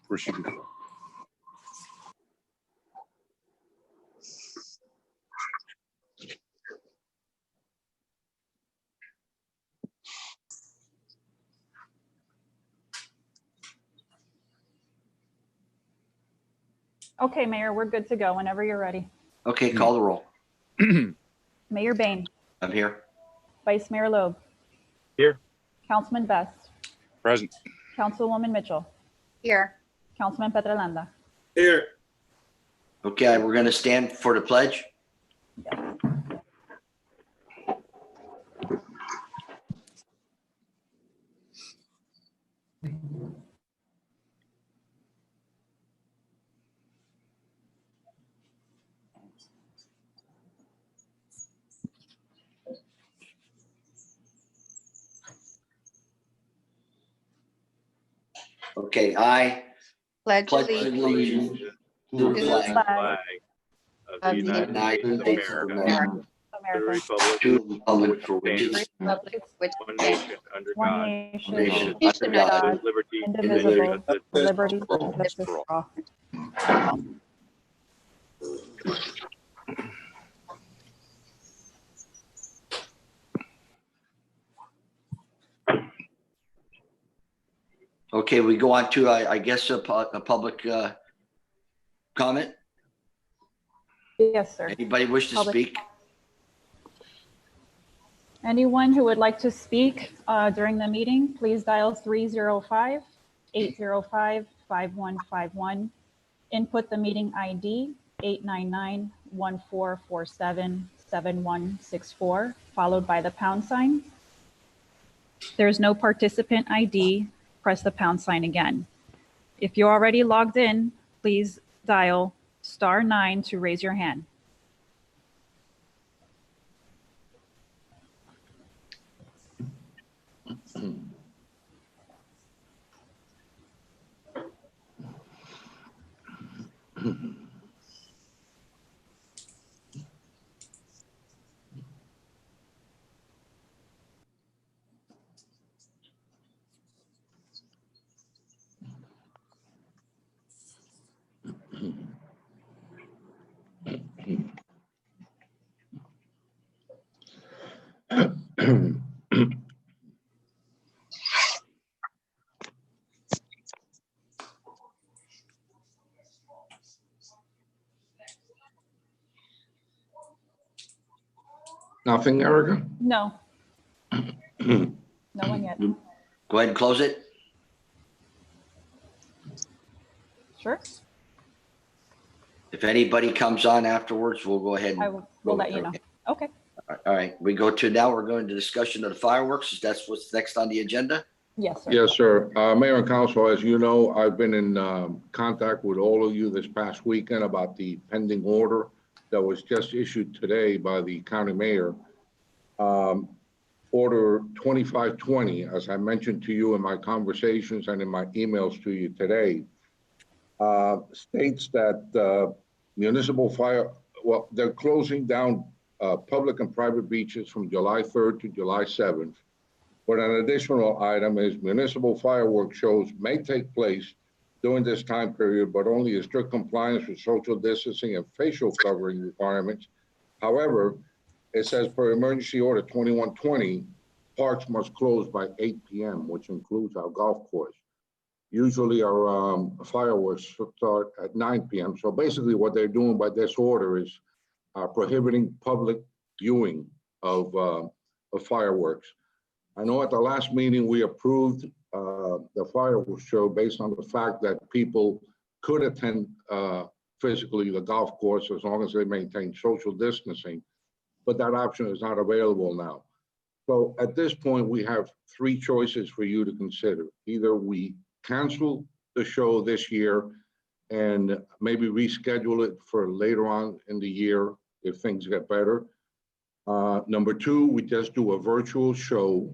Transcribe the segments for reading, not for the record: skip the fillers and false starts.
Proceed. Okay, Mayor, we're good to go whenever you're ready. Okay, call the roll. Mayor Bain, I'm here. Vice Mayor Loeb, Here. Councilman Best, Present. Councilwoman Mitchell, Here. Councilman Petralanda. Here. Okay, we're going to stand for the pledge. Okay, I Pledge pledge allegiance allegiance to the flag Flag Of the United States of America. of To the America, republic to the republic for which it stands Republic which one stands nation under one God, nation, nation Nation under God, God, with liberty and indivisible, justice with liberty for and justice for all. Okay, we go on to, I guess, a public comment. Yes, sir. Anybody wish to Public. speak? Anyone who would like to speak during the meeting, please dial 305-805-5151. Input the meeting ID 899-1447-7164, followed by the pound sign. There's no participant ID. Press the pound sign again. If you're already logged in, please dial *9 to raise your hand. Nothing, Erica? No. No one yet. Go ahead and close it. Sure. If anybody comes on afterwards, we'll go ahead I and. will let you know. Okay. All right, we're going to discussion of the fireworks. That's what's next on the agenda. Yes, sir. Yes, sir. Mayor and Council, as you know, I've been in contact with all of you this past weekend about the pending order that was just issued today by the county mayor. Order 2520, as I mentioned to you in my conversations and in my emails to you today, states that municipal fire, well, they're closing down public and private beaches from July 3rd to July 7th. But an additional item is municipal fireworks shows may take place during this time period, but only in strict compliance with social distancing and facial covering requirements. However, it says per emergency order 2120, parks must close by 8 p.m., which includes our golf course. Usually our fireworks start at 9 p.m. So basically what they're doing by this order is prohibiting public viewing of fireworks. I know at the last meeting we approved the fireworks show based on the fact that people could attend physically the golf course as long as they maintain social distancing, but that option is not available now. So at this point, we have three choices for you to consider. Either we cancel the show this year and maybe reschedule it for later on in the year if things get better. Number two, we just do a virtual show.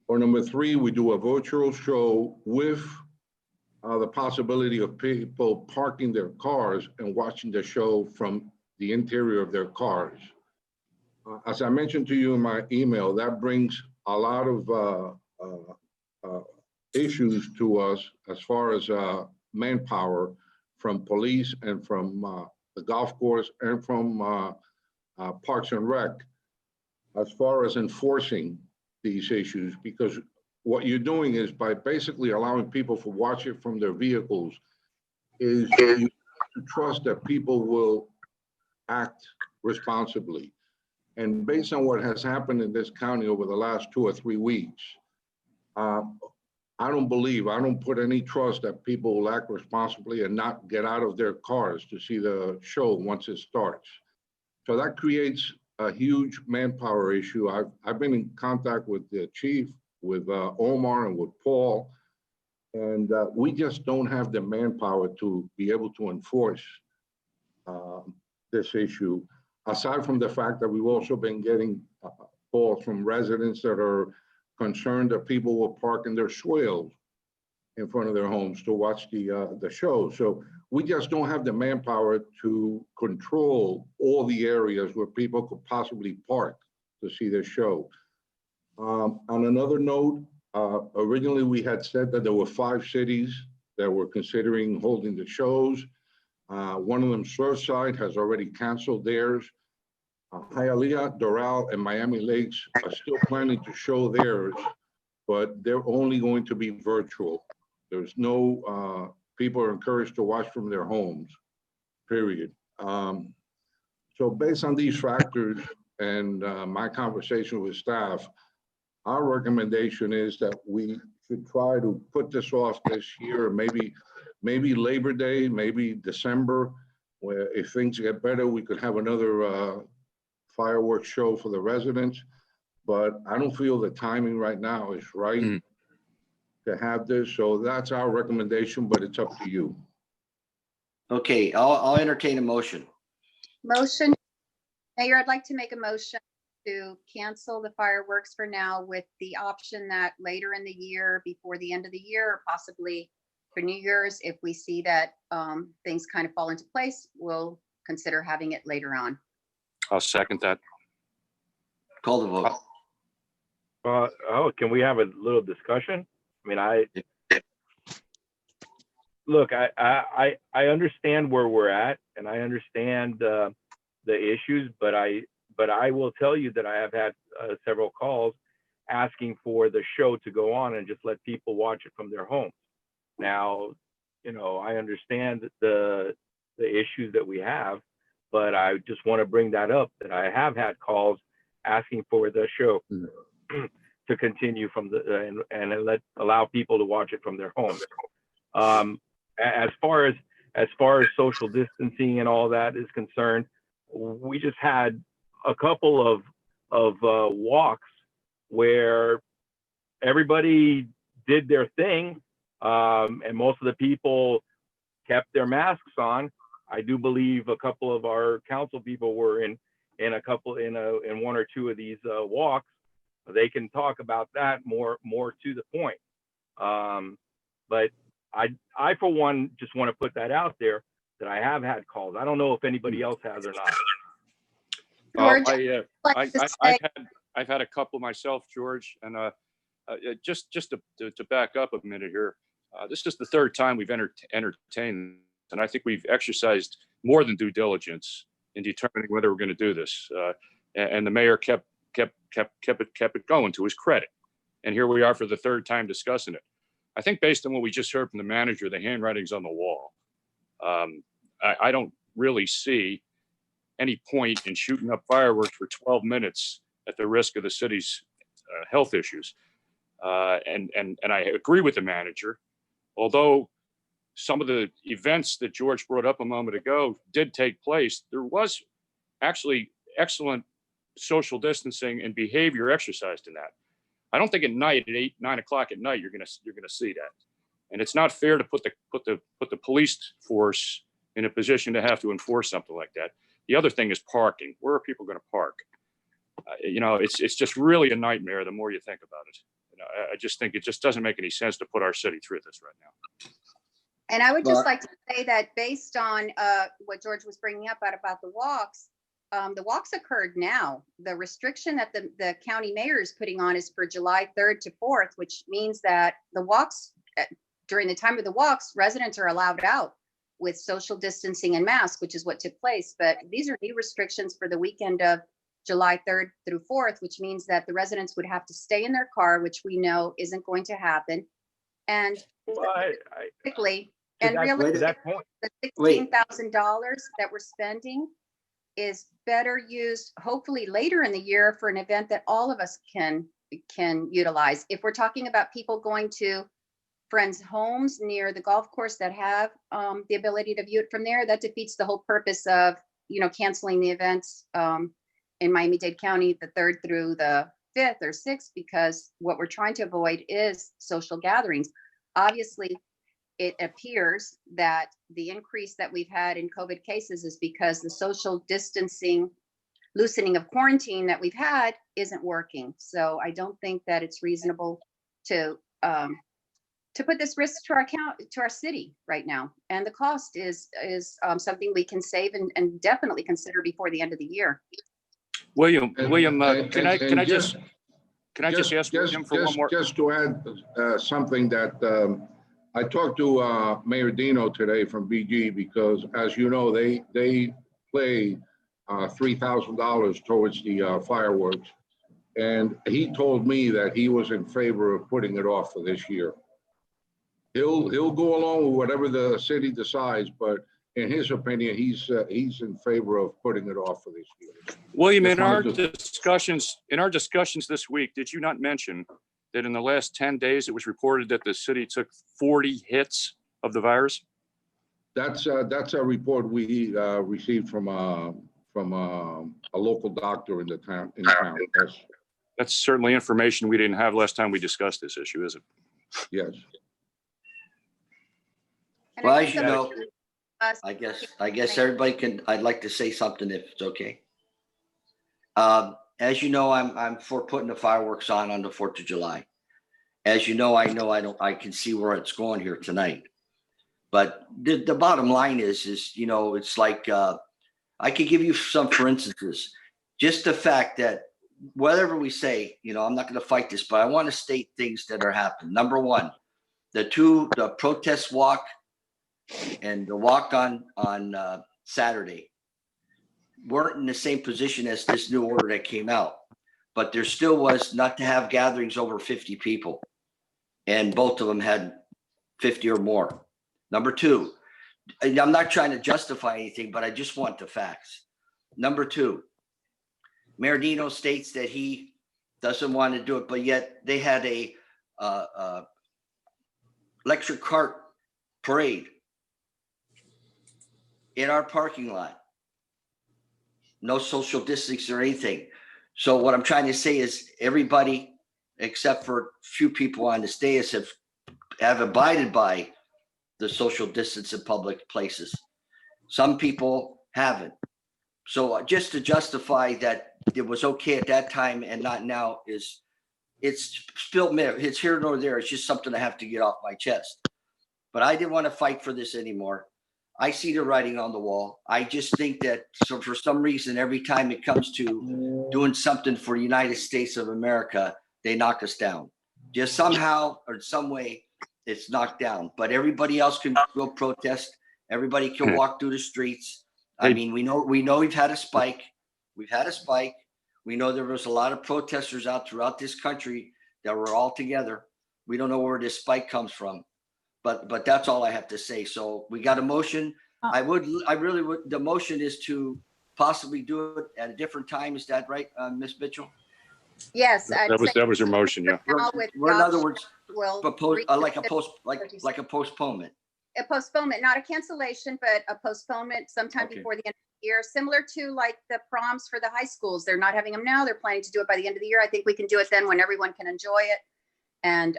Or number three, we do a virtual show with the possibility of people parking their cars and watching the show from the interior of their cars. As I mentioned to you in my email, that brings a lot of issues to us as far as manpower from police and from the golf course and from Parks and Rec as far as enforcing these issues, because what you're doing is by basically allowing people to watch it from their vehicles is you have to trust that people will act responsibly. And based on what has happened in this county over the last 2 or 3 weeks, I don't put any trust that people will act responsibly and not get out of their cars to see the show once it starts. So that creates a huge manpower issue. I've been in contact with the chief, with Omar and with Paul, and we just don't have the manpower to be able to enforce this issue. Aside from the fact that we've also been getting calls from residents that are concerned that people will park in their swales in front of their homes to watch the show. So we just don't have the manpower to control all the areas where people could possibly park to see the show. On another note, originally we had said that there were 5 cities that were considering holding the shows. One of them, Surfside, has already canceled theirs. Hialeah, Doral, and Miami Lakes are still planning to show theirs, but they're only going to be virtual. There's no, people are encouraged to watch from their homes, period. So based on these factors and my conversation with staff, our recommendation is that we should try to put this off this year, maybe Labor Day, maybe December, where if things get better, we could have another fireworks show for the residents. But I don't feel the timing right now is right to have this. So that's our recommendation, but it's up to you. Okay, I'll entertain a motion. Motion, Mayor, I'd like to make a motion to cancel the fireworks for now with the option that later in the year, before the end of the year, or possibly for New Year's, if we see that things kind of fall into place, we'll consider having it later on. I'll second that. Call the vote. Can we have a little discussion? I mean, look, I understand where we're at, and I understand the issues, but I will tell you that I have had several calls asking for the show to go on and just let people watch it from their homes. Now, I understand the issues that we have, but I just want to bring that up, that I have had calls asking for the show to continue from and allow people to watch it from their homes. As far as social distancing and all that is concerned, we just had a couple of walks where everybody did their thing, and most of the people kept their masks on. I do believe a couple of our council people were in one or two of these walks. They can talk about that more to the point. But I for one just want to put that out there, that I have had calls. I don't know if anybody else has or not. George, I've had a couple myself, George, and just to back up a minute here, this is the 3rd time we've entertained, and I think we've exercised more than due diligence in determining whether we're going to do this. And the mayor kept it going, to his credit. And here we are for the 3rd time discussing it. I think based on what we just heard from the manager, the handwriting's on the wall. I don't really see any point in shooting up fireworks for 12 minutes at the risk of the city's health issues. And I agree with the manager, although some of the events that George brought up a moment ago did take place, there was actually excellent social distancing and behavior exercised in that. I don't think at night at 8, 9 o'clock at night you're gonna see that, and it's not fair to put the police force in a position to have to enforce something like that. The other thing is parking. Where are people going to park? It's just really a nightmare the more you think about it. I just think it just doesn't make any sense to put our city through this right now. And I would just But- like to say that based on what George was bringing up about the walks occurred now. The restriction that the county mayor is putting on is for July 3rd to 4th, which means that the walks, during the time of the walks, residents are allowed out with social distancing and masks, which is what took place. But these are new restrictions for the weekend of July 3rd through 4th, which means that the residents would have to stay in their car, which we know isn't going to happen. And Well, quickly, to and that, really, to that point, the Wait. $16,000 that we're spending is better used hopefully later in the year for an event that all of us can utilize. If we're talking about people going to friends' homes near the golf course that have the ability to view it from there, that defeats the whole purpose of, canceling the events in Miami-Dade County, the 3rd through the 5th or 6th, because what we're trying to avoid is social gatherings. Obviously, it appears that the increase that we've had in COVID cases is because the social distancing, loosening of quarantine that we've had isn't working. So I don't think that it's reasonable to put this risk to our city right now. And the cost is something we can save and definitely consider before the end of the year. William, And- can I and just ask William for one more? Just to add something that I talked to Mayor Dino today from BG, because as you know, they play $3,000 towards the fireworks. And he told me that he was in favor of putting it off for this year. He'll go along with whatever the city decides, but in his opinion, he's in favor of putting it off for this year. William, Just in our wanted discussions this week, did you not mention that in the last 10 days, it was reported that the city took 40 hits of the virus? That's a report we received from a local doctor in the town. Yes, That's certainly information we didn't have last time we discussed this issue, is it? yes. And Well, I as think you that know, us- I guess everybody can, I'd like to say something if it's okay. As you know, I'm for putting the fireworks on the 4th of July. As you know, I can see where it's going here tonight. But the bottom line is, it's like, I could give you some, for instances, just the fact that whatever we say, I'm not going to fight this, but I want to state things that are happening. Number one, the protest walk and the walk on Saturday weren't in the same position as this new order that came out, but there still was not to have gatherings over 50 people. And both of them had 50 or more. Number two, and I'm not trying to justify anything, but I just want the facts. Number two, Mayor Dino states that he doesn't want to do it, but yet they had a electric cart parade in our parking lot. No social distancing or anything. So what I'm trying to say is everybody, except for a few people on this dais, have abided by the social distance in public places. Some people haven't. So just to justify that it was okay at that time and not now it's spilled milk. It's here nor there. It's just something I have to get off my chest. But I didn't want to fight for this anymore. I see the writing on the wall. I just think that for some reason, every time it comes to doing something for the United States of America, they knock us down. Just somehow or some way, it's knocked down. But everybody else can go protest. Everybody can walk through the streets. I mean, we know we've had a spike. We've had a spike. We know there was a lot of protesters out throughout this country that were all together. We don't know where this spike comes from. But that's all I have to say. So we got a motion. I really would. The motion is to possibly do it at a different time. Is that right, Ms. Mitchell? Yes. That was your motion, yeah. We're in other words, Will propose like a postponement. a postponement, not a cancellation, but a postponement sometime Okay. before the end of the year, similar to like the proms for the high schools. They're not having them now. They're planning to do it by the end of the year. I think we can do it then when everyone can enjoy it. And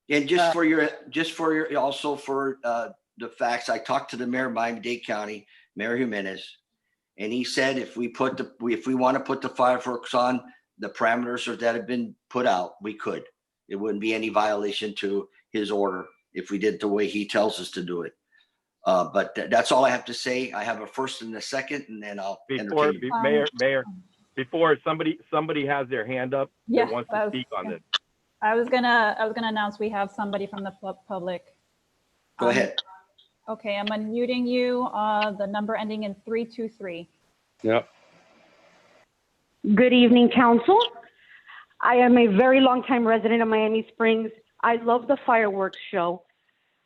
And just for your also for the facts, I talked to the mayor of Miami-Dade County, Mayor Jimenez, and he said if we want to put the fireworks on the parameters that have been put out, we could. It wouldn't be any violation to his order if we did the way he tells us to do it. But that's all I have to say. I have a first and a second, and then I'll Before, entertain. Mayor, before somebody has their hand up Yeah, that wants that to was- speak on this. I was gonna announce we have somebody from the public. Go ahead. Okay, I'm unmuting you, the number ending in 323. Yep. Good evening, council. I am a very long-time resident of Miami Springs. I love the fireworks show.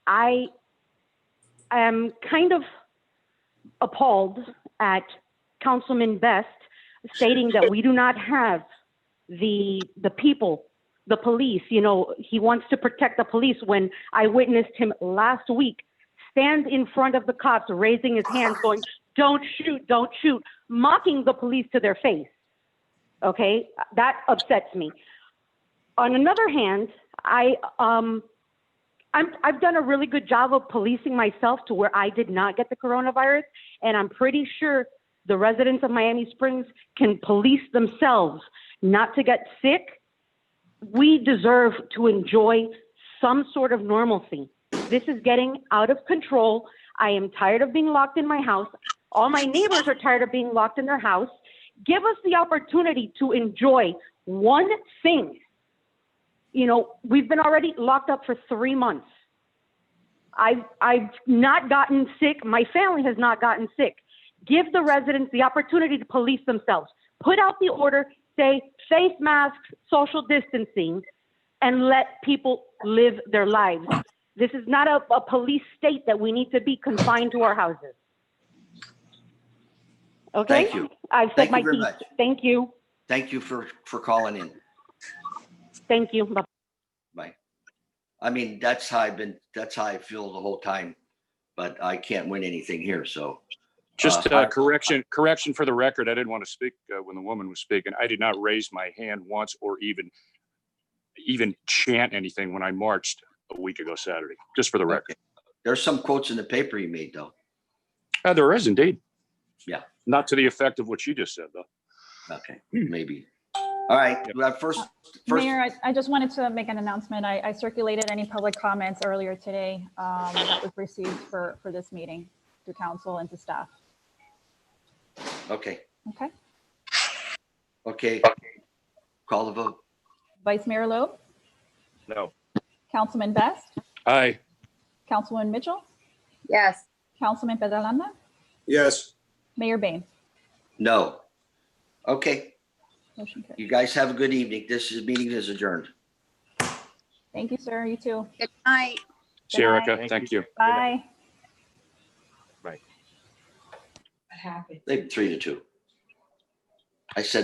I am kind of appalled at Councilman Best stating that we do not have the people, the police. You know, he wants to protect the police when I witnessed him last week stand in front of the cops, raising his hands, going, "Don't shoot, don't shoot," mocking the police to their face. Okay, that upsets me. On another hand, I've done a really good job of policing myself to where I did not get the coronavirus, and I'm pretty sure the residents of Miami Springs can police themselves not to get sick. We deserve to enjoy some sort of normalcy. This is getting out of control. I am tired of being locked in my house. All my neighbors are tired of being locked in their house. Give us the opportunity to enjoy one thing. You know, we've been already locked up for 3 months. I've not gotten sick. My family has not gotten sick. Give the residents the opportunity to police themselves. Put out the order, say face masks, social distancing, and let people live their lives. This is not a police state that we need to be confined to our houses. Okay? Thank you. I've said Thank you my very piece. much. Thank you. Thank you for calling in. Thank you. Bye. Bye. I mean, that's how I feel the whole time, but I can't win anything here, so. Just correction for the record. I didn't want to speak when the woman was speaking. I did not raise my hand once or even chant anything when I marched a week ago Saturday, just for the record. Okay. There's some quotes in the paper you made, though. There is indeed. Yeah. Not to the effect of what you just said, though. Okay, maybe. All right, first. Mayor, I just wanted to make an announcement. I circulated any public comments earlier today that was received for this meeting to council and to staff. Okay, Okay. call the vote. Vice Mayor Loeb, No. Councilman Best, Aye. Councilwoman Mitchell, Yes. Councilman Pedralanda, Yes. Mayor Bain. No. Okay, Motion carries. you guys have a good evening. Meeting is adjourned. Thank you, sir. You too. Good night. See you, Good night. Erica. Thank you. Bye. They 3-2. I said